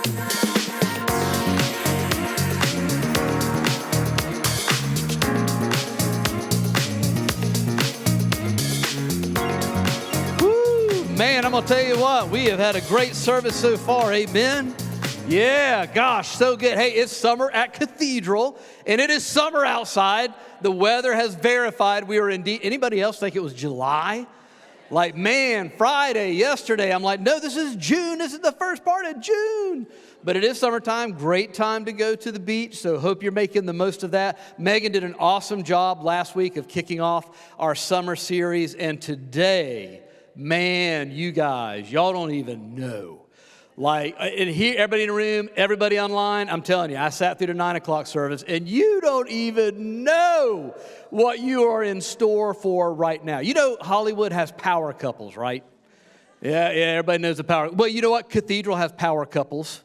Man, I'm going to tell you what, we have had a great service so far, amen? Yeah, gosh, so good. Hey, it's summer at Cathedral, and it is summer outside. The weather has verified we are indeed. Anybody else think it was July? Like, man, Friday, yesterday, I'm like, no, this is June. This is the first part of June. But it is summertime, great time to go to the beach, so hope you're making the most of that. Megan did an awesome job last week of kicking off our summer series, and today, man, you guys, y'all don't even know. Like, and here, everybody in the room, everybody online, I'm telling you, I sat through the 9 o'clock service, and you don't even know what you are in store for right now. You know, Hollywood has power couples, right? Yeah, everybody knows the power. Well, you know what? Cathedral has power couples.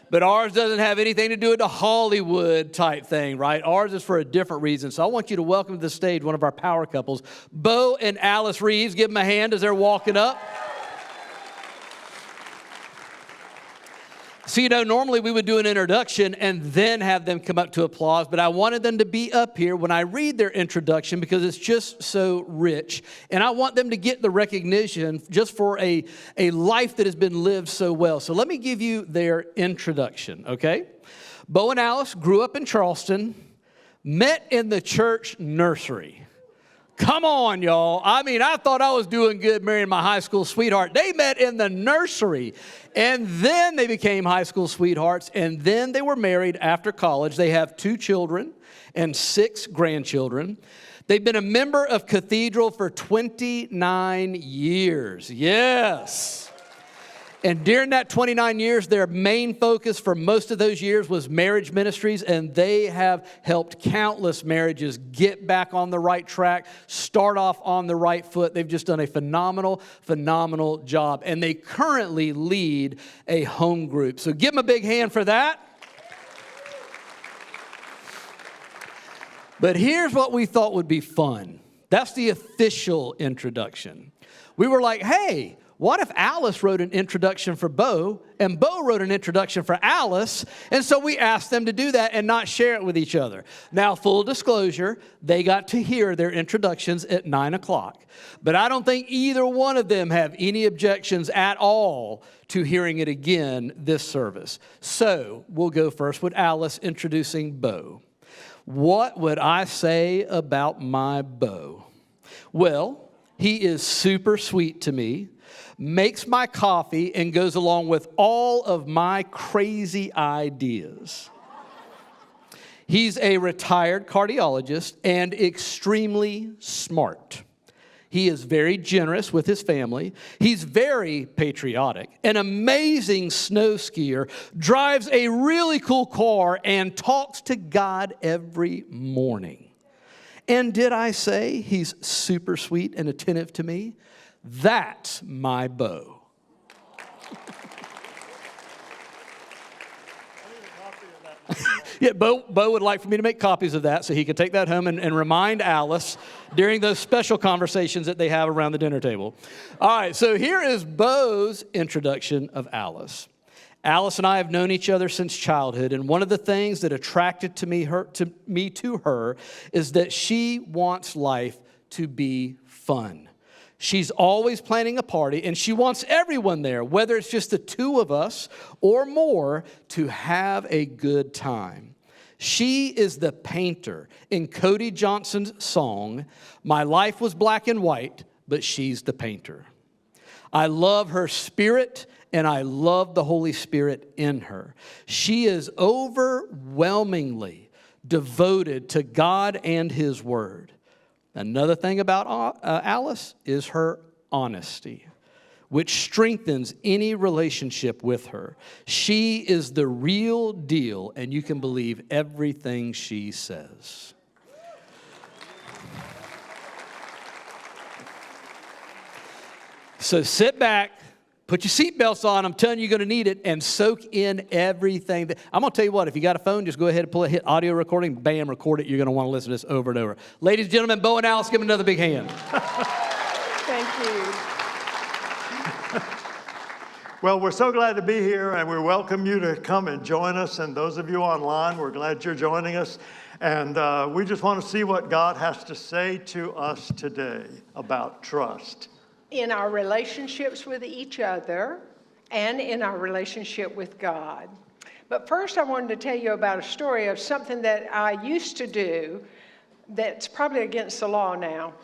But ours doesn't have anything to do with the Hollywood type thing, right? Ours is for a different reason. So I want you to welcome to the stage one of our power couples, Bo and Alyce Reeves. Give them a hand as they're walking up. So, you know, normally we would do an introduction and then have them come up to applause, but I wanted them to be up here when I read their introduction because it's just so rich. And I want them to get the recognition just for a life that has been lived so well. So let me give you their introduction, okay? Bo and Alyce grew up in Charleston, met in the church nursery. Come on, y'all. I mean, I thought I was doing good marrying my high school sweetheart. They met in the nursery, and then they became high school sweethearts, and then they were married after college. They have 2 children and 6 grandchildren. They've been a member of Cathedral for 29 years. Yes. And during that 29 years, their main focus for most of those years was marriage ministries, and they have helped countless marriages get back on the right track, start off on the right foot. They've just done a phenomenal, phenomenal job, and they currently lead a home group. So give them a big hand for that. But here's what we thought would be fun. That's the official introduction. We were like, hey, what if Alyce wrote an introduction for Bo, and Bo wrote an introduction for Alyce, and so we asked them to do that and not share it with each other. Now, full disclosure, they got to hear their introductions at 9 o'clock. But I don't think either one of them have any objections at all to hearing it again this service. So we'll go first with Alyce introducing Bo. What would I say about my Bo? Well, he is super sweet to me, makes my coffee, and goes along with all of my crazy ideas. He's a retired cardiologist and extremely smart. He is very generous with his family. He's very patriotic, an amazing snow skier, drives a really cool car, and talks to God every morning. And did I say he's super sweet and attentive to me? That's my Bo. Yeah, Bo would like for me to make copies of that so he can take that home and remind Alyce during those special conversations that they have around the dinner table. All right, so here is Bo's introduction of Alyce. Alyce and I have known each other since childhood, and one of the things that attracted me to her is that she wants life to be fun. She's always planning a party, and she wants everyone there, whether it's just the 2 of us or more, to have a good time. She is the painter in Cody Johnson's song, "My Life Was Black and White, but She's the Painter." I love her spirit, and I love the Holy Spirit in her. She is overwhelmingly devoted to God and His Word. Another thing about Alyce is her honesty, which strengthens any relationship with her. She is the real deal, and you can believe everything she says. So sit back, put your seatbelts on. I'm telling you, you're going to need it, and soak in everything. I'm going to tell you what, if you got a phone, just go ahead and hit audio recording, bam, record it. You're going to want to listen to this over and over. Ladies and gentlemen, Bo and Alyce, give them another big hand. Thank you. Well, we're so glad to be here, and we welcome you to come and join us. And those of you online, we're glad you're joining us. And we just want to see what God has to say to us today about trust. In our relationships with each other and in our relationship with God. But first, I wanted to tell you about a story of something that I used to do that's probably against the law now.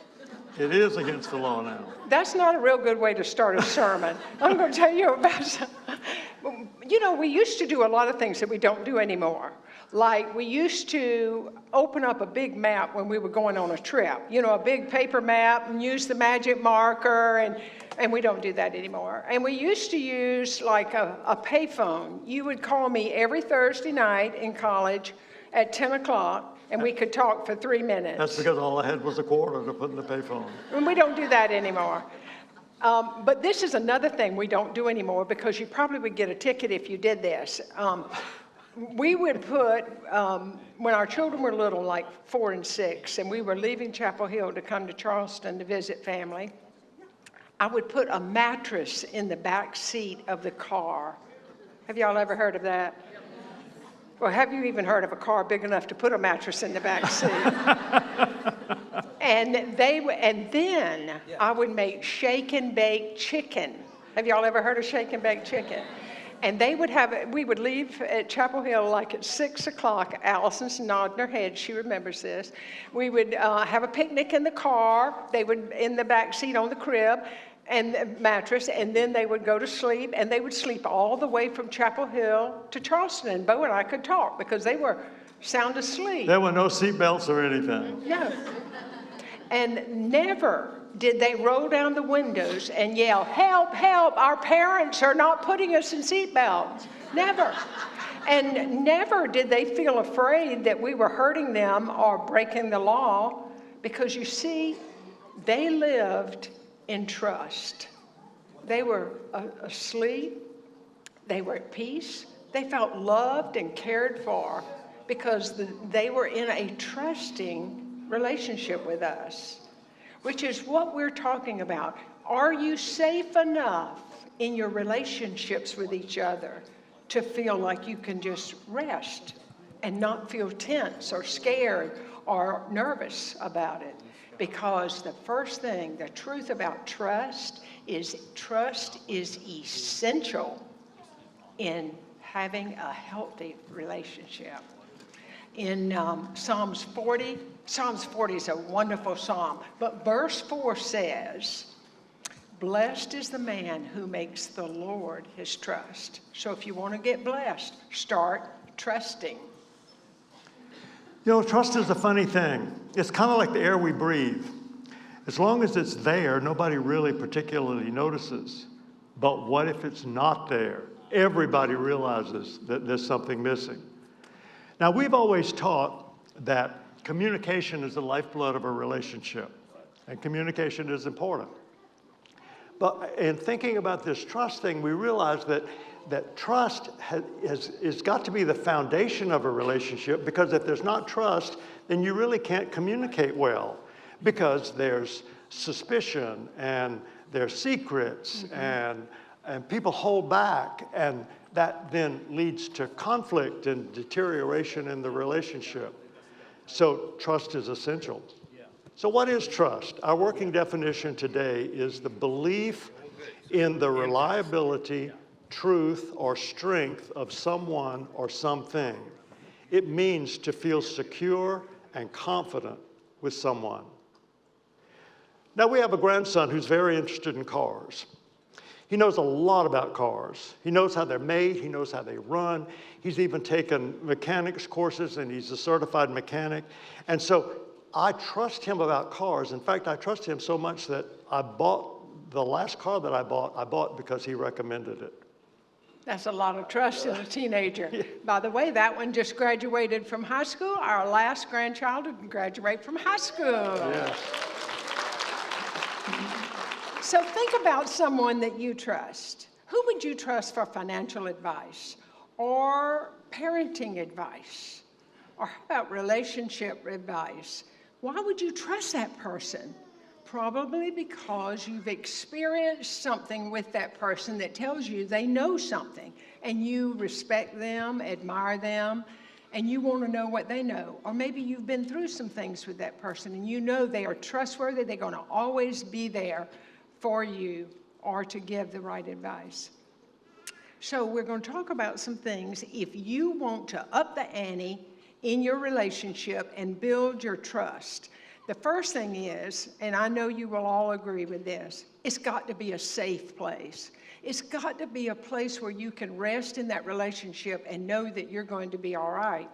It is against the law now. That's not a real good way to start a sermon. I'm going to tell you about we used to do a lot of things that we don't do anymore. Like we used to open up a big map when we were going on a trip, a big paper map, and use the magic marker, and we don't do that anymore. And we used to use like a payphone. You would call me every Thursday night in college at 10 o'clock. And we could talk for 3 minutes. That's because all I had was a quarter to put in the payphone. And we don't do that anymore. But this is another thing we don't do anymore because you probably would get a ticket if you did this. We would put, when our children were little, like 4 and 6, and we were leaving Chapel Hill to come to Charleston to visit family, I would put a mattress in the back seat of the car. Have y'all ever heard of that? Well, have you even heard of a car big enough to put a mattress in the back seat? And then I would make shake and bake chicken. Have y'all ever heard of shake and bake chicken? And we would leave at Chapel Hill like at 6 o'clock. Allison's nodding her head, she remembers this. We would have a picnic in the car. They would in the back seat on the crib and the mattress, and then they would go to sleep, and they would sleep all the way from Chapel Hill to Charleston. And Bo and I could talk because they were sound asleep. There were no seat belts or anything. No. And never did they roll down the windows and yell, "Help, help, our parents are not putting us in seat belts." Never. And never did they feel afraid that we were hurting them or breaking the law, because you see, they lived in trust. They were asleep. They were at peace. They felt loved and cared for because they were in a trusting relationship with us, which is what we're talking about. Are you safe enough in your relationships with each other to feel like you can just rest and not feel tense or scared or nervous about it? Because the first thing, the truth about trust is essential in having a healthy relationship. In Psalms 40 is a wonderful psalm, but verse 4 says, "Blessed is the man who makes the Lord his trust." So if you want to get blessed, start trusting. Trust is a funny thing. It's kind of like the air we breathe. As long as it's there, nobody really particularly notices. But what if it's not there? Everybody realizes that there's something missing. Now, we've always taught that communication is the lifeblood of a relationship, and communication is important. But in thinking about this trust thing, we realize that trust has got to be the foundation of a relationship, because if there's not trust, then you really can't communicate well, because there's suspicion and there's secrets, and people hold back, and that then leads to conflict and deterioration in the relationship. So trust is essential. So what is trust? Our working definition today is the belief in the reliability, truth, or strength of someone or something. It means to feel secure and confident with someone. Now, we have a grandson who's very interested in cars. He knows a lot about cars. He knows how they're made. He knows how they run. He's even taken mechanics courses, and he's a certified mechanic. And so I trust him about cars. In fact, I trust him so much that I bought the last car that I bought because he recommended it. That's a lot of trust in a teenager. Yeah. By the way, that one just graduated from high school. Our last grandchild didn't graduate from high school. Yes. So think about someone that you trust. Who would you trust for financial advice or parenting advice? Or how about relationship advice? Why would you trust that person? Probably because you've experienced something with that person that tells you they know something, and you respect them, admire them, and you want to know what they know. Or maybe you've been through some things with that person, and you know they are trustworthy, they're going to always be there for you or to give the right advice. So we're going to talk about some things if you want to up the ante in your relationship and build your trust. The first thing is, and I know you will all agree with this, it's got to be a safe place. It's got to be a place where you can rest in that relationship and know that you're going to be all right.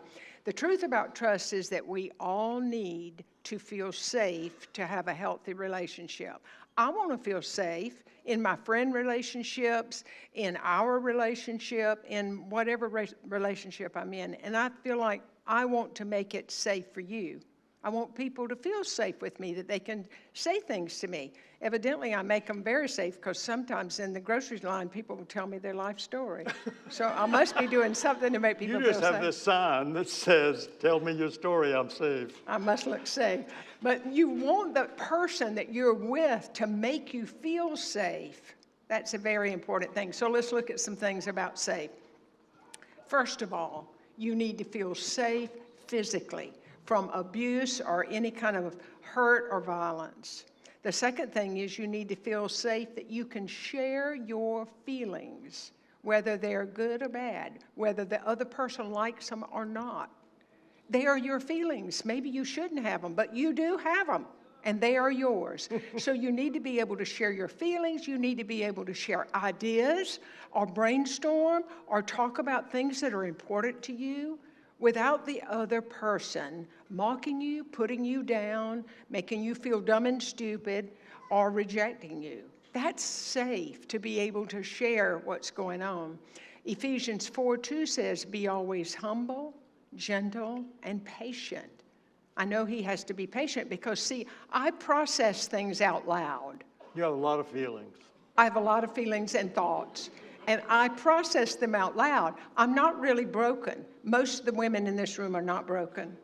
The truth about trust is that we all need to feel safe to have a healthy relationship. I want to feel safe in my friend relationships, in our relationship, in whatever relationship I'm in. And I feel like I want to make it safe for you. I want people to feel safe with me, that they can say things to me. Evidently, I make them very safe because sometimes in the grocery line, people will tell me their life story. So I must be doing something to make people feel safe. You just have this sign that says, tell me your story, I'm safe. I must look safe. But you want the person that you're with to make you feel safe. That's a very important thing. So let's look at some things about safe. First of all, you need to feel safe physically from abuse or any kind of hurt or violence. The second thing is you need to feel safe that you can share your feelings, whether they're good or bad, whether the other person likes them or not. They are your feelings. Maybe you shouldn't have them, but you do have them, and they are yours. So you need to be able to share your feelings. You need to be able to share ideas or brainstorm or talk about things that are important to you without the other person mocking you, putting you down, making you feel dumb and stupid, or rejecting you. That's safe to be able to share what's going on. Ephesians 4:2 says, be always humble, gentle, and patient. I know he has to be patient because, see, I process things out loud. You have a lot of feelings. I have a lot of feelings and thoughts, and I process them out loud. I'm not really broken. Most of the women in this room are not broken.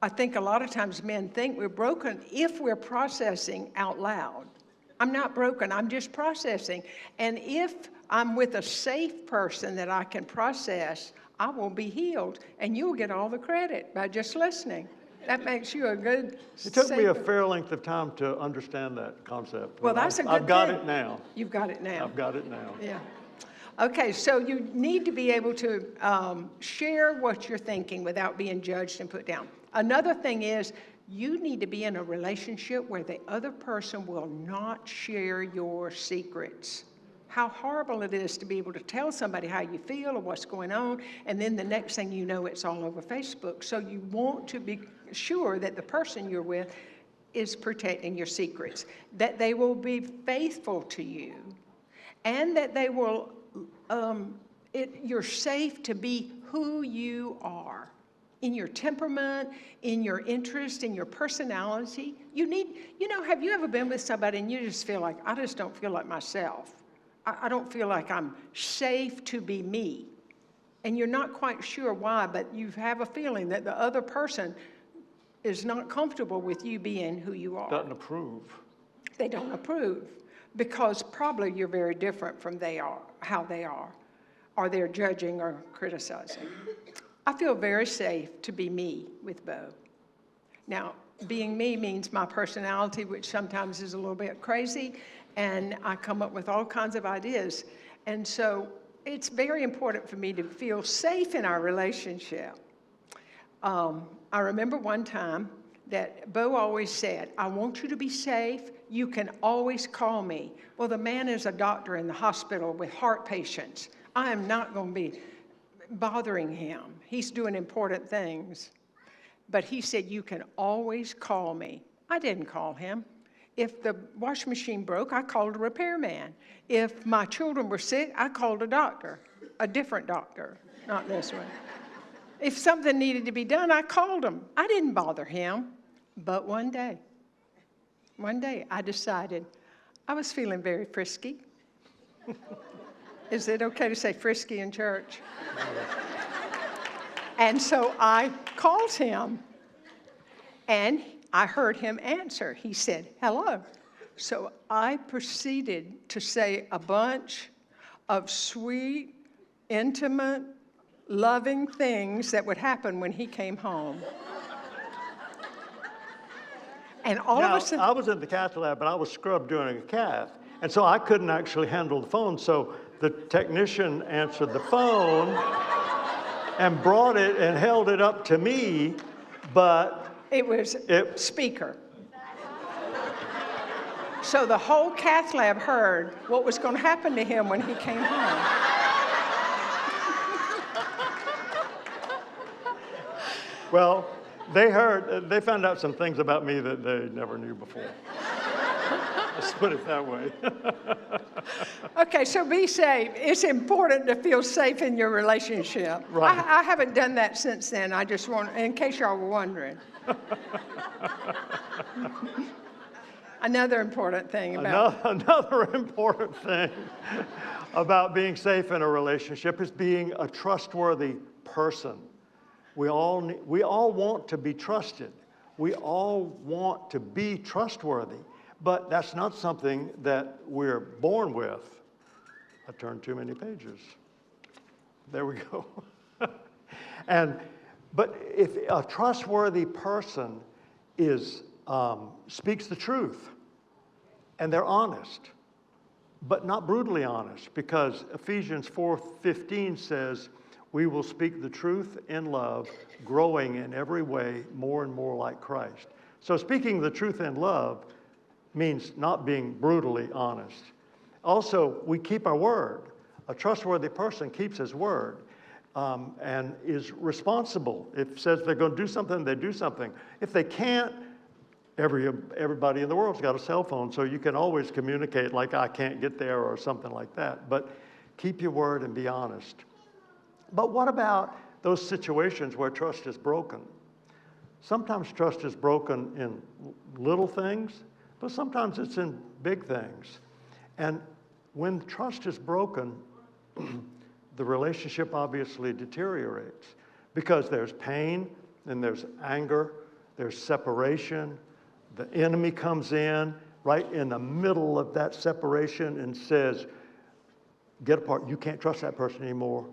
I think a lot of times men think we're broken if we're processing out loud. I'm not broken, I'm just processing. And if I'm with a safe person that I can process, I will be healed, and you'll get all the credit by just listening. That makes you a good It took me a safe- fair length of time to understand that concept. Well, but that's a good I've got thing. it now. You've got it now. I've got it now. Yeah. Okay, so you need to be able to share what you're thinking without being judged and put down. Another thing is you need to be in a relationship where the other person will not share your secrets. How horrible it is to be able to tell somebody how you feel or what's going on, and then the next thing you know, it's all over Facebook. So you want to be sure that the person you're with is protecting your secrets, that they will be faithful to you, and that they will, you're safe to be who you are. In your temperament, in your interest, in your personality. Have you ever been with somebody and you just feel like, I just don't feel like myself. I don't feel like I'm safe to be me. And you're not quite sure why, but you have a feeling that the other person is not comfortable with you being who you are. Doesn't approve. They don't approve because probably you're very different from how they are, or they're judging or criticizing. I feel very safe to be me with Bo. Now, being me means my personality, which sometimes is a little bit crazy, and I come up with all kinds of ideas. And so it's very important for me to feel safe in our relationship. I remember one time that Bo always said, I want you to be safe. You can always call me. Well, the man is a doctor in the hospital with heart patients. I am not going to be bothering him. He's doing important things. But he said, you can always call me. I didn't call him. If the washing machine broke, I called a repairman. If my children were sick, I called a doctor, a different doctor, not this one. If something needed to be done, I called him. I didn't bother him. But one day I decided I was feeling very frisky. Is it okay to say frisky in church? And so I called him, and I heard him answer. He said, hello. So I proceeded to say a bunch of sweet, intimate, loving things that would happen when he came home. And all Now, of a sudden, I was in the cath lab, but I was scrubbed during a cath. And so I couldn't actually handle the phone. So the technician answered the phone and brought it and held it up to me, but it was speaker. So the whole cath lab heard what was going to happen to him when he came home. well, they found out some things about me that they never knew before. Let's put it that way. Okay, so be safe. It's important to feel safe in your relationship. Right. I haven't done that since then. I just want, in case y'all were wondering. Another important thing about Another important thing about being safe in a relationship is being a trustworthy person. We all want to be trusted. We all want to be trustworthy, but that's not something that we're born with. I turned too many pages. There we go. But if a trustworthy person speaks the truth, and they're honest, but not brutally honest, because Ephesians 4:15 says, we will speak the truth in love, growing in every way more and more like Christ. So speaking the truth in love means not being brutally honest. Also, we keep our word. A trustworthy person keeps his word and is responsible. If it says they're going to do something, they do something. If they can't, everybody in the world's got a cell phone, so you can always communicate like, I can't get there or something like that. But keep your word and be honest. But what about those situations where trust is broken? Sometimes trust is broken in little things, but sometimes it's in big things. And when trust is broken, the relationship obviously deteriorates because there's pain and there's anger, there's separation. The enemy comes in right in the middle of that separation and says, get apart. You can't trust that person anymore.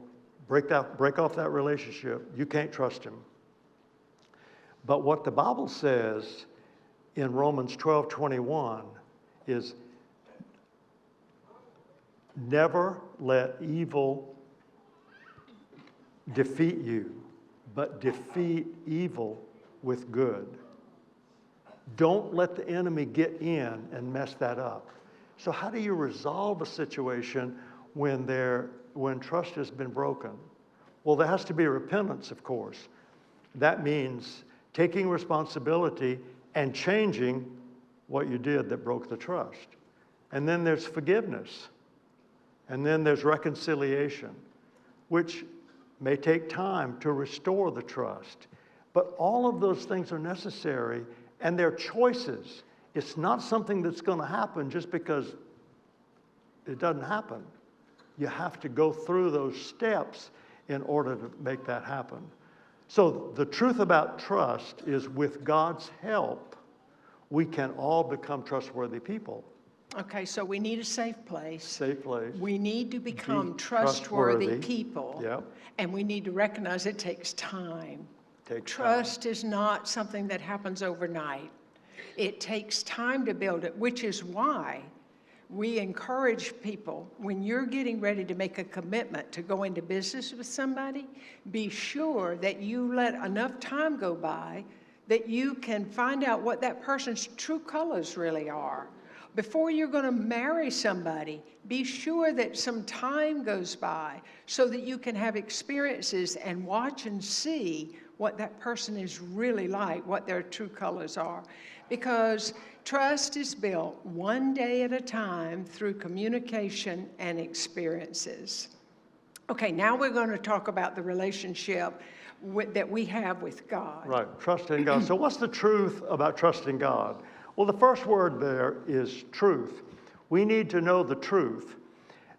Break off that relationship. You can't trust him. But what the Bible says in Romans 12:21 is, never let evil defeat you, but defeat evil with good. Don't let the enemy get in and mess that up. So how do you resolve a situation when trust has been broken? Well, there has to be repentance, of course. That means taking responsibility and changing what you did that broke the trust. And then there's forgiveness. And then there's reconciliation, which may take time to restore the trust. But all of those things are necessary, and they're choices. It's not something that's going to happen just because it doesn't happen. You have to go through those steps in order to make that happen. So the truth about trust is, with God's help, we can all become trustworthy people. Okay, so we need a safe place. Safe place. We need to become trustworthy people. Yep. And we need to recognize it takes time. Trust is not something that happens overnight. It takes time to build it, which is why we encourage people, when you're getting ready to make a commitment to go into business with somebody, be sure that you let enough time go by that you can find out what that person's true colors really are. Before you're going to marry somebody, be sure that some time goes by so that you can have experiences and watch and see what that person is really like, what their true colors are. Because trust is built one day at a time through communication and experiences. Okay, now we're going to talk about the relationship that we have with God. Right, trusting God. So what's the truth about trusting God? Well, the first word there is truth. We need to know the truth.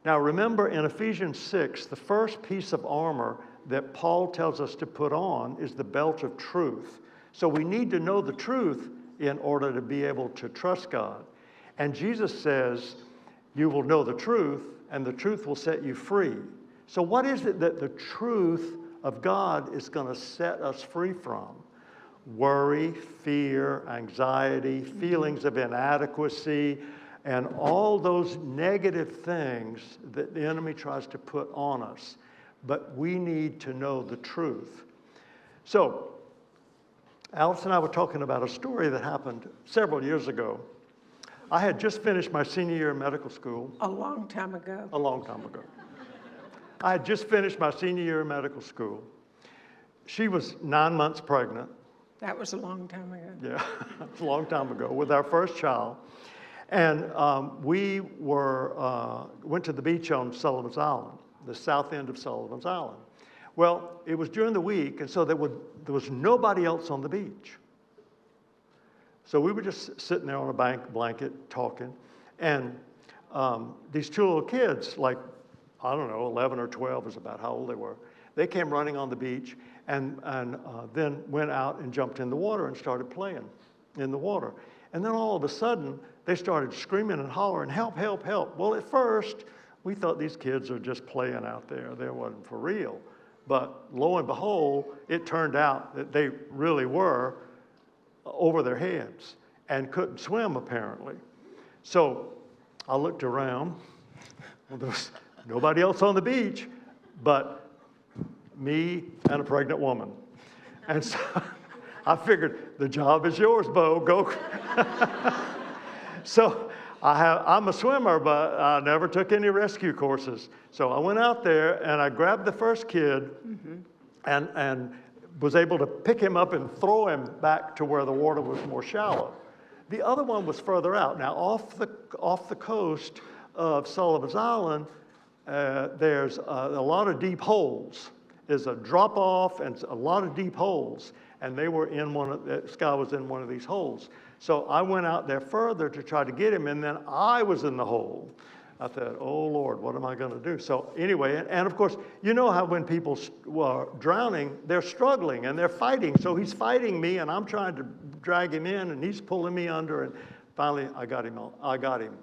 Now remember, in Ephesians 6, the first piece of armor that Paul tells us to put on is the belt of truth. So we need to know the truth in order to be able to trust God. And Jesus says, you will know the truth, and the truth will set you free. So what is it that the truth of God is going to set us free from? Worry, fear, anxiety, feelings of inadequacy, and all those negative things that the enemy tries to put on us. But we need to know the truth. So, Alyce and I were talking about a story that happened several years ago. I had just finished my senior year in medical school. A long time ago. A long time ago. I had just finished my senior year in medical school. She was 9 months pregnant. That was a long time ago. Yeah, it's a long time ago, with our first child. And we went to the beach on Sullivan's Island, the south end of Sullivan's Island. Well, it was during the week, and so there was nobody else on the beach. So we were just sitting there on a blanket talking, and these two little kids, like, I don't know, 11 or 12 is about how old they were. They came running on the beach and then went out and jumped in the water and started playing in the water. And then all of a sudden, they started screaming and hollering, help, help, help. Well, at first, we thought these kids are just playing out there. They wasn't for real. But lo and behold, it turned out that they really were over their heads and couldn't swim, apparently. So I looked around. Well, there was nobody else on the beach but me and a pregnant woman. And so I figured, the job is yours, Bo. Go. So I'm a swimmer, but I never took any rescue courses. So I went out there and I grabbed the first kid and was able to pick him up and throw him back to where the water was more shallow. The other one was further out. Now, off the coast of Sullivan's Island, there's a lot of deep holes. There's a drop off and a lot of deep holes. And they were in this guy was in one of these holes. So I went out there further to try to get him, and then I was in the hole. I thought, oh, Lord, what am I going to do? So anyway, and of course, you know how when people are drowning, they're struggling and they're fighting. So he's fighting me, and I'm trying to drag him in, and he's pulling me under. And finally, I got him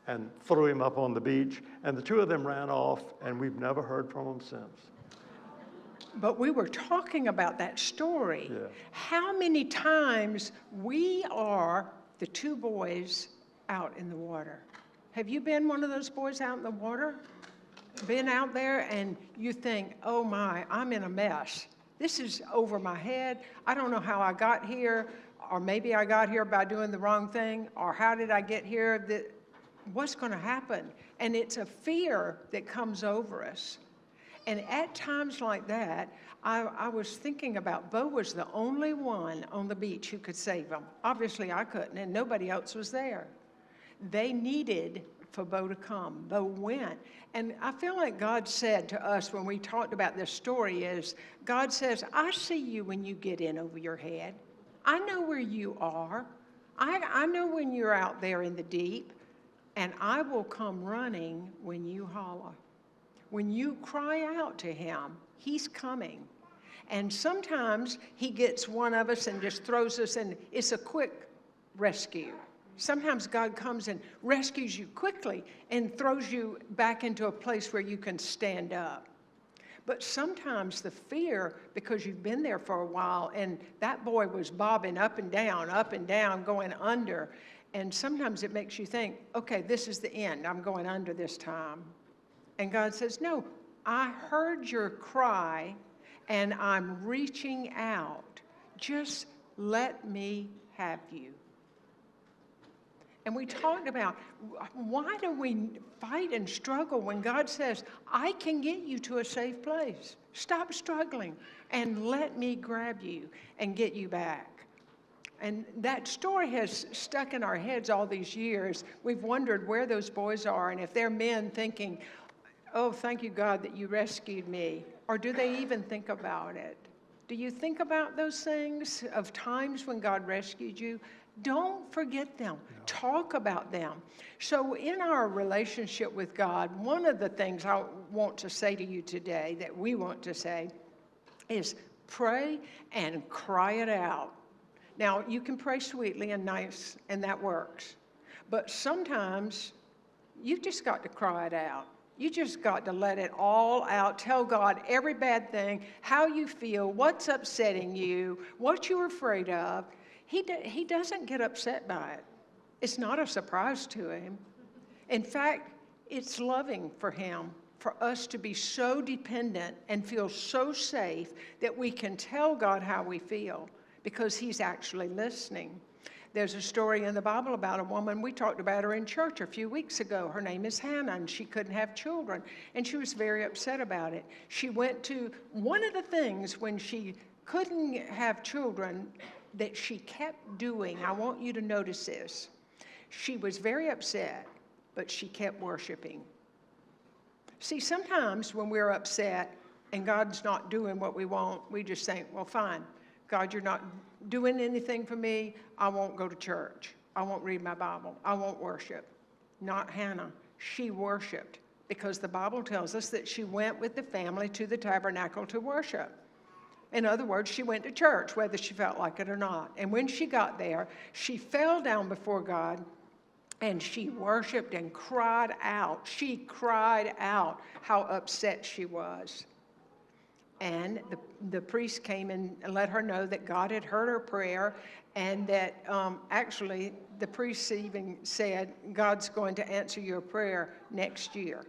and threw him up on the beach. And the two of them ran off, and we've never heard from them since. But we were talking about that story. Yeah. How many times we are the two boys out in the water? Have you been one of those boys out in the water? Been out there and you think, oh my, I'm in a mess. This is over my head. I don't know how I got here, or maybe I got here by doing the wrong thing, or how did I get here? What's going to happen? And it's a fear that comes over us. And at times like that, I was thinking about Bo was the only one on the beach who could save him. Obviously, I couldn't, and nobody else was there. They needed for Bo to come. Bo went. And I feel like God said to us when we talked about this story is, God says, I see you when you get in over your head. I know where you are. I know when you're out there in the deep, and I will come running when you holler. When you cry out to him, he's coming. And sometimes he gets one of us and just throws us in. It's a quick rescue. Sometimes God comes and rescues you quickly and throws you back into a place where you can stand up. But sometimes the fear, because you've been there for a while, and that boy was bobbing up and down, going under. And sometimes it makes you think, okay, this is the end. I'm going under this time. And God says, no, I heard your cry, and I'm reaching out. Just let me have you. And we talked about, why do we fight and struggle when God says, I can get you to a safe place. Stop struggling and let me grab you and get you back. And that story has stuck in our heads all these years. We've wondered where those boys are and if they're men thinking, oh, thank you, God, that you rescued me. Or do they even think about it? Do you think about those things of times when God rescued you? Don't forget them. No. Talk about them. So in our relationship with God, one of the things I want to say to you today, that we want to say, is pray and cry it out. Now, you can pray sweetly and nice, and that works. But sometimes you've just got to cry it out. You just got to let it all out. Tell God every bad thing, how you feel, what's upsetting you, what you're afraid of. He doesn't get upset by it. It's not a surprise to him. In fact, it's loving for him, for us to be so dependent and feel so safe that we can tell God how we feel because he's actually listening. There's a story in the Bible about a woman, we talked about her in church a few weeks ago. Her name is Hannah, and she couldn't have children, and she was very upset about it. She went to, one of the things when she couldn't have children that she kept doing, I want you to notice this. She was very upset, but she kept worshiping. See, sometimes when we're upset and God's not doing what we want, we just think, well, fine. God, you're not doing anything for me. I won't go to church. I won't read my Bible. I won't worship. Not Hannah. She worshiped because the Bible tells us that she went with the family to the tabernacle to worship. In other words, she went to church, whether she felt like it or not. And when she got there, she fell down before God and she worshiped and cried out. She cried out how upset she was. And the priest came and let her know that God had heard her prayer, and that actually the priest even said, God's going to answer your prayer next year.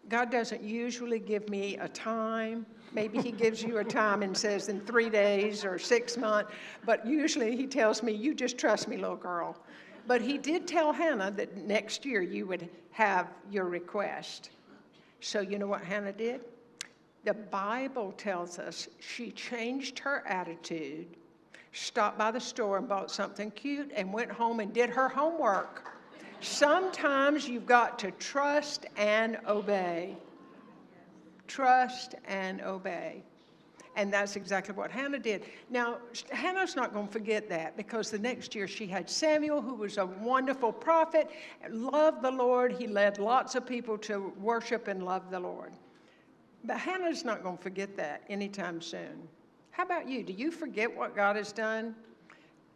God doesn't usually give me a time. Maybe he gives you a time and says in 3 days or 6 months, but usually he tells me, you just trust me, little girl. But he did tell Hannah that next year you would have your request. So you know what Hannah did? The Bible tells us she changed her attitude, stopped by the store and bought something cute, and went home and did her homework. Sometimes you've got to trust and obey. Trust and obey. And that's exactly what Hannah did. Now, Hannah's not going to forget that because the next year she had Samuel, who was a wonderful prophet, loved the Lord. He led lots of people to worship and love the Lord. But Hannah's not going to forget that anytime soon. How about you? Do you forget what God has done?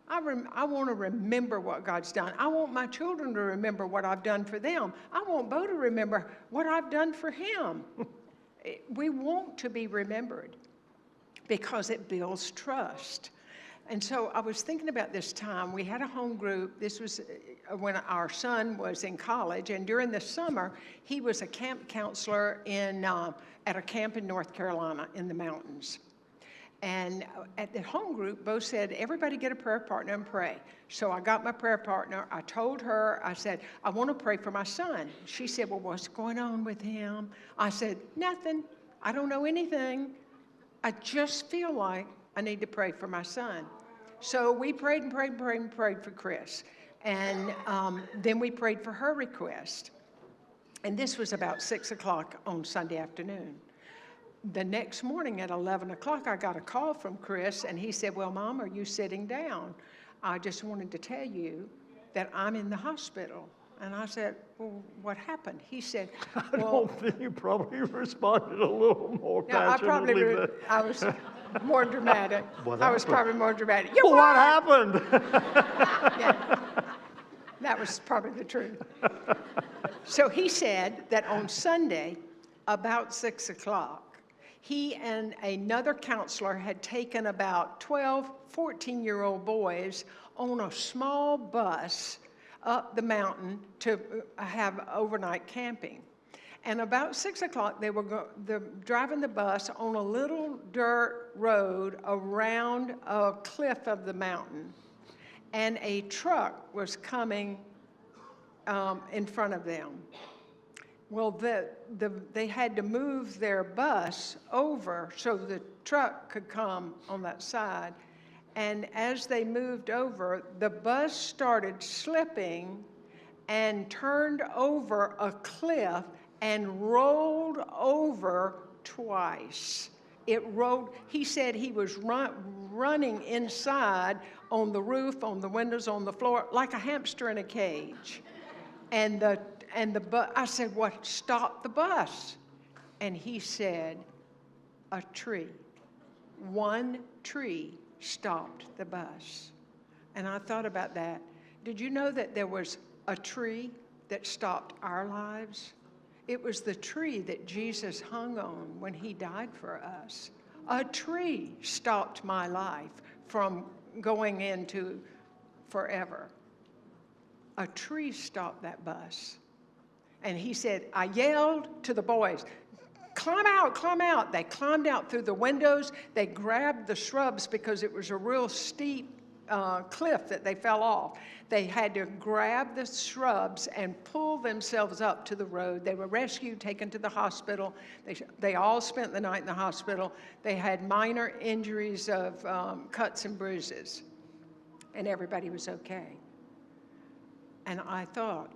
I want to remember what God's done. I want my children to remember what I've done for them. I want Bo to remember what I've done for him. We want to be remembered because it builds trust. And so I was thinking about this time. We had a home group. This was when our son was in college. And during the summer, he was a camp counselor at a camp in North Carolina in the mountains. And at the home group, Bo said, everybody get a prayer partner and pray. So I got my prayer partner. I told her, I said, I want to pray for my son. She said, well, what's going on with him? I said, nothing. I don't know anything. I just feel like I need to pray for my son. So we prayed and prayed and prayed and prayed for Chris. And then we prayed for her request. And this was about 6 o'clock on Sunday afternoon. The next morning at 11 o'clock, I got a call from Chris, and he said, well, Mom, are you sitting down? I just wanted to tell you that I'm in the hospital. And I said, well, what happened? He said, I don't think you probably responded a little more passionately. I was more dramatic. I was probably more dramatic. Well, what happened? Yeah, that was probably the truth. So he said that on Sunday, about 6 o'clock, he and another counselor had taken about 12, 14-year-old boys on a small bus up the mountain to have overnight camping. And about 6 o'clock, they were driving the bus on a little dirt road around a cliff of the mountain. And a truck was coming in front of them. Well, they had to move their bus over so the truck could come on that side. And as they moved over, the bus started slipping and turned over a cliff and rolled over twice. It rolled. He said he was running inside on the roof, on the windows, on the floor, like a hamster in a cage. And the bus, I said, what stopped the bus? And he said, a tree. One tree stopped the bus. And I thought about that. Did you know that there was a tree that stopped our lives. It was the tree that Jesus hung on when he died for us. A tree stopped my life from going into forever. A tree stopped that bus. And he said, I yelled to the boys, climb out, climb out. They climbed out through the windows. They grabbed the shrubs because it was a real steep cliff that they fell off. They had to grab the shrubs and pull themselves up to the road. They were rescued, taken to the hospital. They all spent the night in the hospital. They had minor injuries of cuts and bruises, and everybody was okay. And I thought,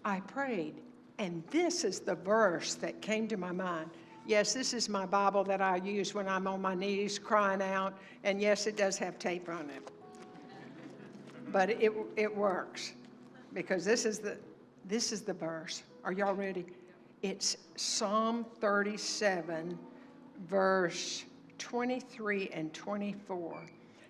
I prayed, and this is the verse that came to my mind. Yes, this is my Bible that I use when I'm on my knees crying out, and yes, it does have tape on it. But it works, because this is the verse. Are y'all ready? It's Psalm 37, verse 23 and 24.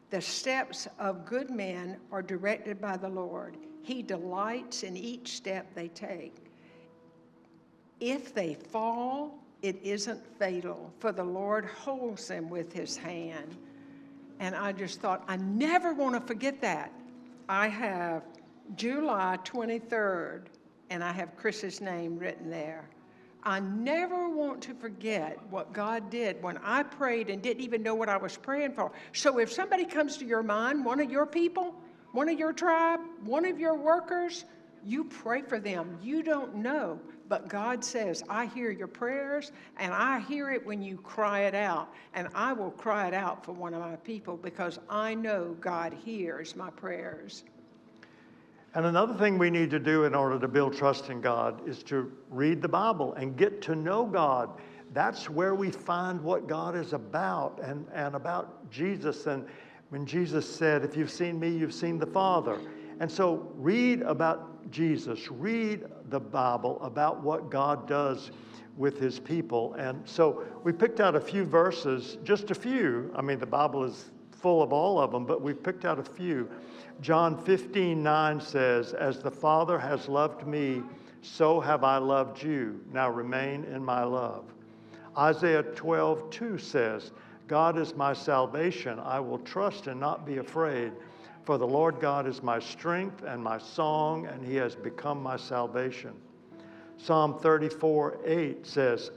The steps of good men are directed by the Lord. He delights in each step they take. If they fall, it isn't fatal, for the Lord holds them with his hand. And I just thought, I never want to forget that. I have July 23rd, and I have Chris's name written there. I never want to forget what God did when I prayed and didn't even know what I was praying for. So if somebody comes to your mind, one of your people, one of your tribe, one of your workers, you pray for them. You don't know, but God says, I hear your prayers, and I hear it when you cry it out, and I will cry it out for one of my people because I know God hears my prayers. And another thing we need to do in order to build trust in God is to read the Bible and get to know God. That's where we find what God is about and about Jesus. And when Jesus said, if you've seen me, you've seen the Father. And so read about Jesus, read the Bible about what God does with his people. And so we picked out a few verses, just a few. I mean, the Bible is full of all of them, but we've picked out a few. John 15:9 says, as the Father has loved me, so have I loved you. Now remain in my love. Isaiah 12:2 says, God is my salvation. I will trust and not be afraid. For the Lord God is my strength and my song, and he has become my salvation. Psalm 34:8 says,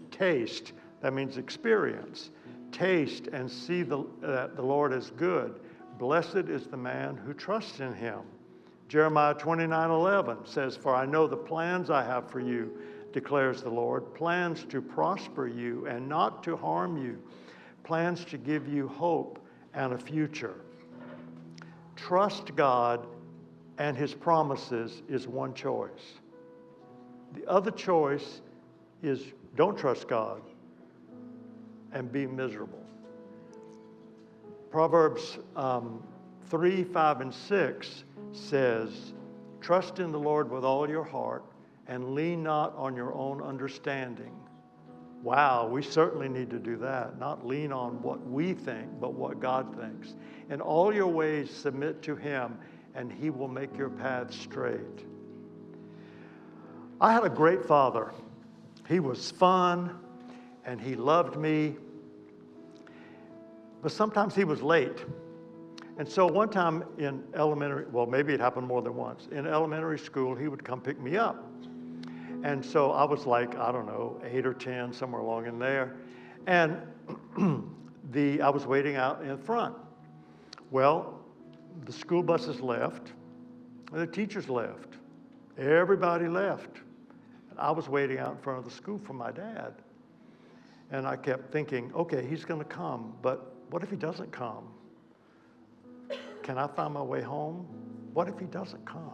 taste, that means experience. Taste and see that the Lord is good. Blessed is the man who trusts in him. Jeremiah 29:11 says, for I know the plans I have for you, declares the Lord, plans to prosper you and not to harm you, plans to give you hope and a future. Trust God and his promises is one choice. The other choice is don't trust God and be miserable. Proverbs 3, 5, and 6 says, trust in the Lord with all your heart and lean not on your own understanding. Wow, we certainly need to do that. Not lean on what we think, but what God thinks. In all your ways, submit to him, and he will make your path straight. I had a great father. He was fun, and he loved me. But sometimes he was late. And so one time in elementary, well, maybe it happened more than once. In elementary school, he would come pick me up. And so I was like, I don't know, 8 or 10, somewhere along in there. And I was waiting out in front. Well, the school buses left, and the teachers left. Everybody left. And I was waiting out in front of the school for my dad. And I kept thinking, okay, he's going to come, but what if he doesn't come? Can I find my way home? What if he doesn't come?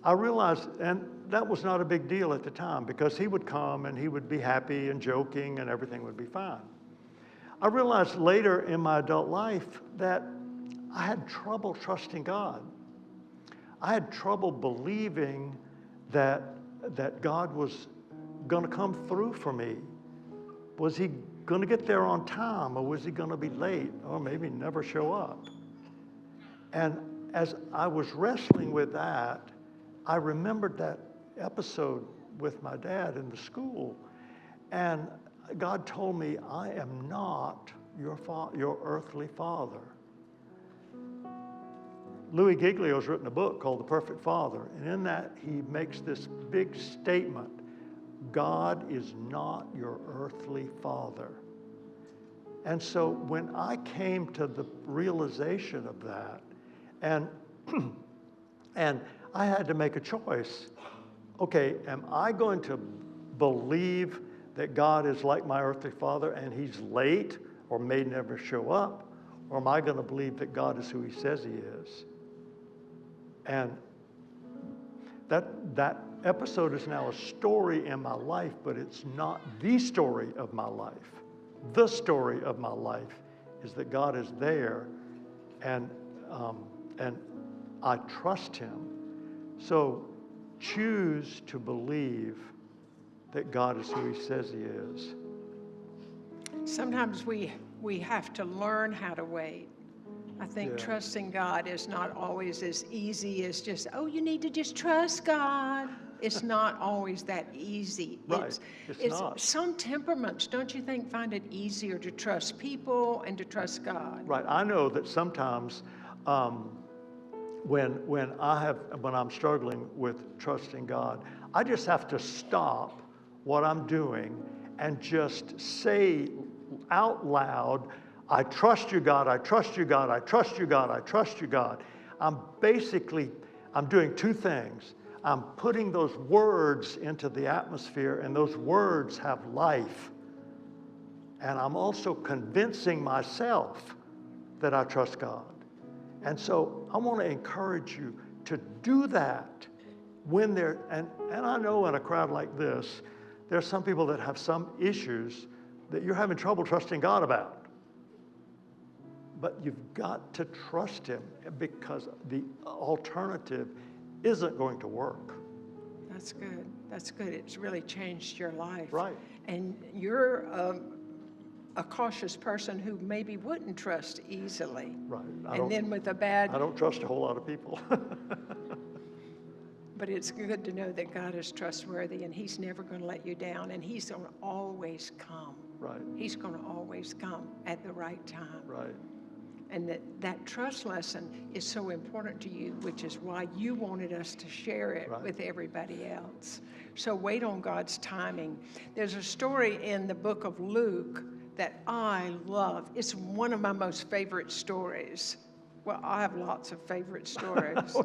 I realized, and that was not a big deal at the time, because he would come and he would be happy and joking and everything would be fine. I realized later in my adult life that I had trouble trusting God. I had trouble believing that God was going to come through for me. Was he going to get there on time, or was he going to be late, or maybe never show up? And as I was wrestling with that, I remembered that episode with my dad in the school. And God told me, I am not your earthly father. Louis Giglio's written a book called The Perfect Father, and in that he makes this big statement: God is not your earthly father. And so when I came to the realization of that, and I had to make a choice. Okay, am I going to believe that God is like my earthly father and he's late or may never show up? Or am I going to believe that God is who he says he is? And that episode is now a story in my life, but it's not the story of my life. The story of my life is that God is there, and I trust him. So choose to believe that God is who he says he is. Sometimes we have to learn how to wait. I think trusting God is not always as easy as just, oh, you need to just trust God. It's not always that easy. Right. It's not. Some temperaments, don't you think, find it easier to trust people and to trust God? Right. I know that sometimes when I'm struggling with trusting God, I just have to stop what I'm doing and just say out loud, I trust you, God, I trust you, God, I trust you, God, I trust you, God. I'm doing two things. I'm putting those words into the atmosphere, and those words have life. And I'm also convincing myself that I trust God. And so I want to encourage you to do that when and I know in a crowd like this, there are some people that have some issues that you're having trouble trusting God about. But you've got to trust him, because the alternative isn't going to work. That's good. That's good. It's really changed your life. Right. And you're a cautious person who maybe wouldn't trust easily. Right. I don't trust a whole lot of people. But it's good to know that God is trustworthy and he's never going to let you down, and he's going to always come. Right. He's going to always come at the right time. Right. And that trust lesson is so important to you, which is why you wanted us to share it with everybody else. So wait on God's timing. There's a story in the book of Luke that I love. It's one of my most favorite stories. Well, I have lots of favorite stories,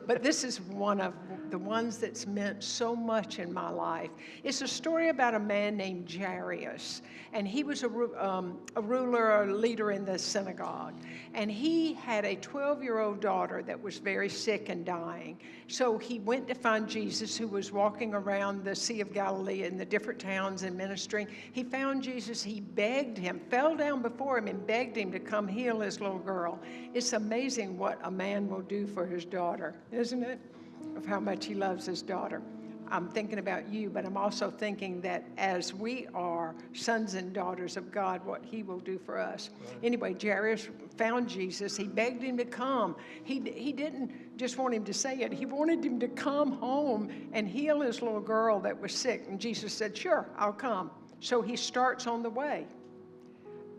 but this is one of the ones that's meant so much in my life. It's a story about a man named Jairus, and he was a ruler, a leader in the synagogue, and he had a 12-year-old daughter that was very sick and dying. So he went to find Jesus, who was walking around the Sea of Galilee in the different towns and ministering. He found Jesus, he begged him, fell down before him and begged him to come heal his little girl. It's amazing what a man will do for his daughter, isn't it? Of how much he loves his daughter. I'm thinking about you, but I'm also thinking that as we are sons and daughters of God, what he will do for us. Right. Anyway, Jairus found Jesus. He begged him to come. He didn't just want him to say it. He wanted him to come home and heal his little girl that was sick. And Jesus said, sure, I'll come. So he starts on the way.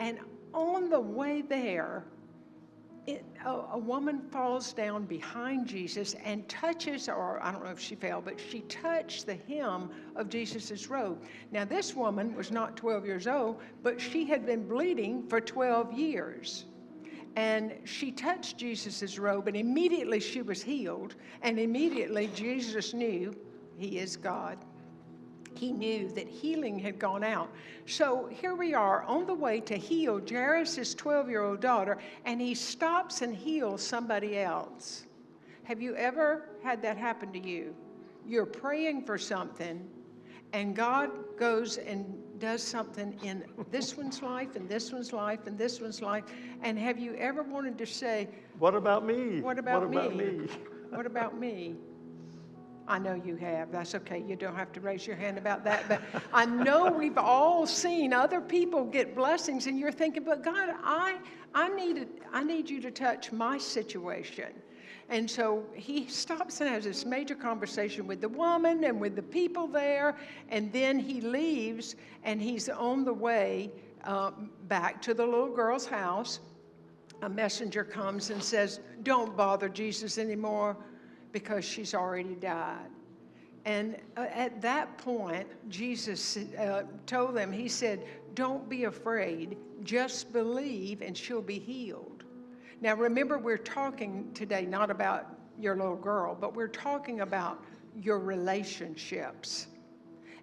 And on the way there, a woman falls down behind Jesus and touches, or I don't know if she fell, but she touched the hem of Jesus's robe. Now, this woman was not 12 years old, but she had been bleeding for 12 years. And she touched Jesus's robe, and immediately she was healed, and immediately Jesus knew he is God. He knew that healing had gone out. So here we are on the way to heal Jairus' 12-year-old daughter, and he stops and heals somebody else. Have you ever had that happen to you? You're praying for something, and God goes and does something in this one's life, and this one's life, and this one's life. And have you ever wanted to say, what about me? What about me? What about me? I know you have. That's okay. You don't have to raise your hand about that. But I know we've all seen other people get blessings, and you're thinking, but God, I need you to touch my situation. And so he stops and has this major conversation with the woman and with the people there, and then he leaves, and he's on the way back to the little girl's house. A messenger comes and says, "Don't bother Jesus anymore because she's already died." And at that point, Jesus told them, he said, "Don't be afraid, just believe and she'll be healed." Now remember, we're talking today not about your little girl, but we're talking about your relationships.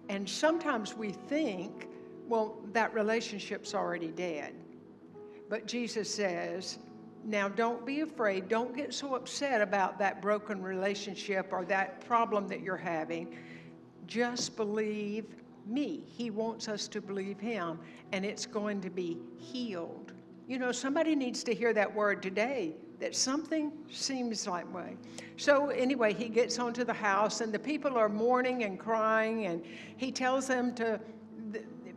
And sometimes we think, well, that relationship's already dead. But Jesus says, now don't be afraid. Don't get so upset about that broken relationship or that problem that you're having. Just believe me. He wants us to believe him, and it's going to be healed. You know, somebody needs to hear that word today, that something seems like way. So anyway, he gets onto the house, and the people are mourning and crying, and he tells them to,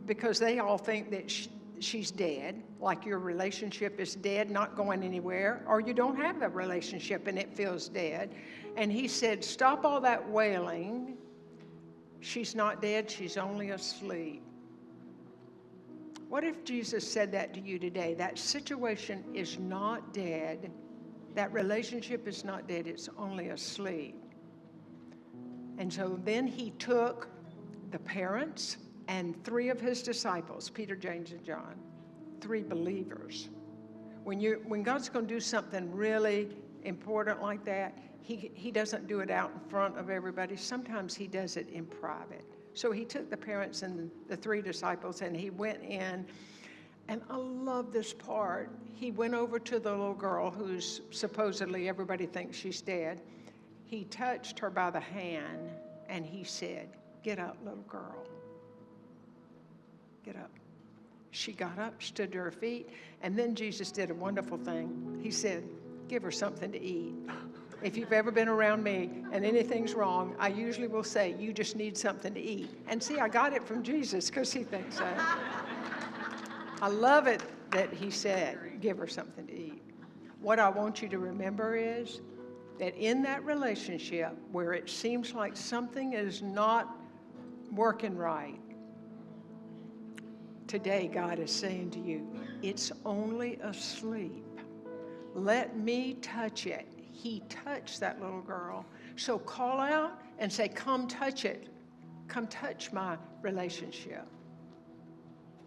because they all think that she's dead, like your relationship is dead, not going anywhere, or you don't have a relationship and it feels dead. And he said, "Stop all that wailing. She's not dead, she's only asleep." What if Jesus said that to you today? That situation is not dead. That relationship is not dead, it's only asleep. And so then he took the parents and 3 of his disciples, Peter, James, and John, 3 believers. When God's going to do something really important like that, he doesn't do it out in front of everybody. Sometimes he does it in private. So he took the parents and the 3 disciples, and he went in. And I love this part. He went over to the little girl who's supposedly everybody thinks she's dead. He touched her by the hand, and he said, "Get up, little girl. Get up." She got up, stood to her feet, and then Jesus did a wonderful thing. He said, "Give her something to eat." If you've ever been around me and anything's wrong, I usually will say, "You just need something to eat." And see, I got it from Jesus because he thinks so. I love it that he said, "Give her something to eat." What I want you to remember is that in that relationship where it seems like something is not working right, today God is saying to you, it's only asleep. Let me touch it. He touched that little girl. So call out and say, "Come touch it. Come touch my relationship."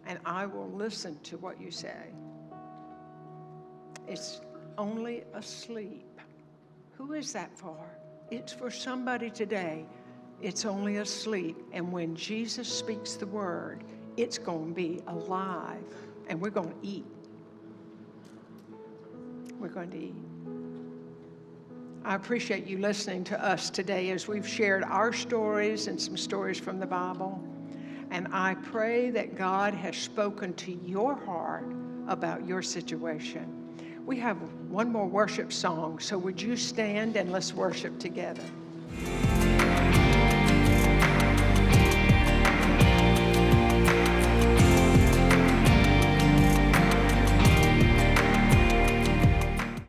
And I will listen to what you say. It's only asleep. Who is that for? It's for somebody today. It's only asleep. And when Jesus speaks the word, it's going to be alive. And we're going to eat. We're going to eat. I appreciate you listening to us today as we've shared our stories and some stories from the Bible. And I pray that God has spoken to your heart about your situation. We have one more worship song, so would you stand and let's worship together.